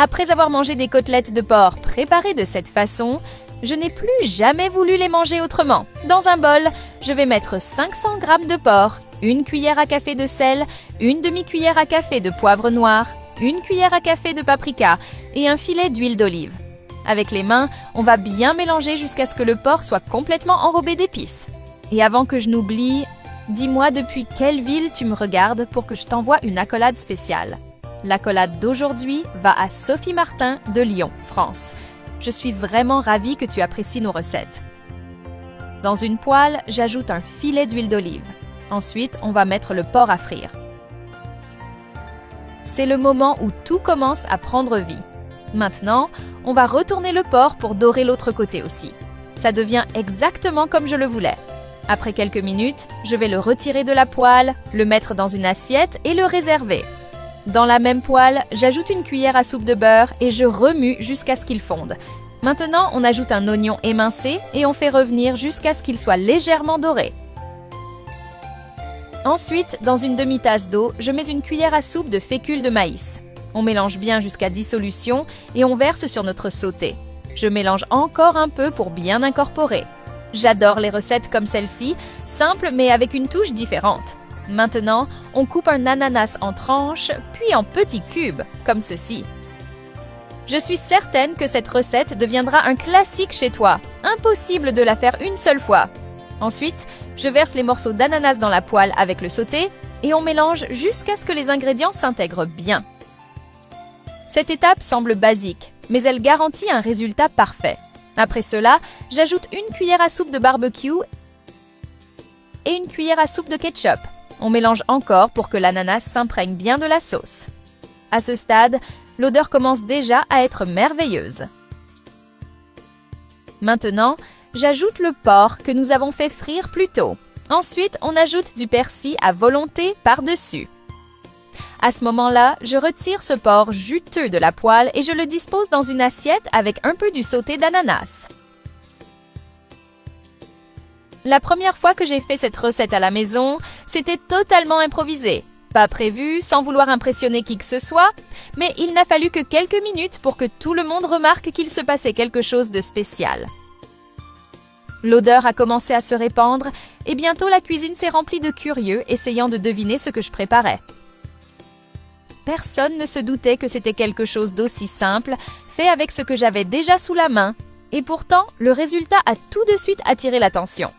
Après avoir mangé des côtelettes de porc préparées de cette façon, je n'ai plus jamais voulu les manger autrement. Dans un bol, je vais mettre 500 g de porc, une cuillère à café de sel, une demi-cuillère à café de poivre noir, une cuillère à café de paprika et un filet d'huile d'olive. Avec les mains, on va bien mélanger jusqu'à ce que le porc soit complètement enrobé d'épices. Et avant que je n'oublie, dis-moi depuis quelle ville tu me regardes pour que je t'envoie une accolade spéciale. L'accolade d'aujourd'hui va à Sophie Martin de Lyon, France. Je suis vraiment ravie que tu apprécies nos recettes. Dans une poêle, j'ajoute un filet d'huile d'olive. Ensuite, on va mettre le porc à frire. C'est le moment où tout commence à prendre vie. Maintenant, on va retourner le porc pour dorer l'autre côté aussi. Ça devient exactement comme je le voulais. Après quelques minutes, je vais le retirer de la poêle, le mettre dans une assiette et le réserver. Dans la même poêle, j'ajoute une cuillère à soupe de beurre et je remue jusqu'à ce qu'il fonde. Maintenant, on ajoute un oignon émincé et on fait revenir jusqu'à ce qu'il soit légèrement doré. Ensuite, dans une demi-tasse d'eau, je mets une cuillère à soupe de fécule de maïs. On mélange bien jusqu'à dissolution et on verse sur notre sauté. Je mélange encore un peu pour bien incorporer. J'adore les recettes comme celle-ci, simples mais avec une touche différente. Maintenant, on coupe un ananas en tranches, puis en petits cubes, comme ceci. Je suis certaine que cette recette deviendra un classique chez toi. Impossible de la faire une seule fois. Ensuite, je verse les morceaux d'ananas dans la poêle avec le sauté et on mélange jusqu'à ce que les ingrédients s'intègrent bien. Cette étape semble basique, mais elle garantit un résultat parfait. Après cela, j'ajoute une cuillère à soupe de barbecue et une cuillère à soupe de ketchup. On mélange encore pour que l'ananas s'imprègne bien de la sauce. À ce stade, l'odeur commence déjà à être merveilleuse. Maintenant, j'ajoute le porc que nous avons fait frire plus tôt. Ensuite, on ajoute du persil à volonté par-dessus. À ce moment-là, je retire ce porc juteux de la poêle et je le dispose dans une assiette avec un peu du sauté d'ananas. La première fois que j'ai fait cette recette à la maison, c'était totalement improvisé. Pas prévu, sans vouloir impressionner qui que ce soit, mais il n'a fallu que quelques minutes pour que tout le monde remarque qu'il se passait quelque chose de spécial. L'odeur a commencé à se répandre et bientôt la cuisine s'est remplie de curieux essayant de deviner ce que je préparais. Personne ne se doutait que c'était quelque chose d'aussi simple, fait avec ce que j'avais déjà sous la main. Et pourtant, le résultat a tout de suite attiré l'attention.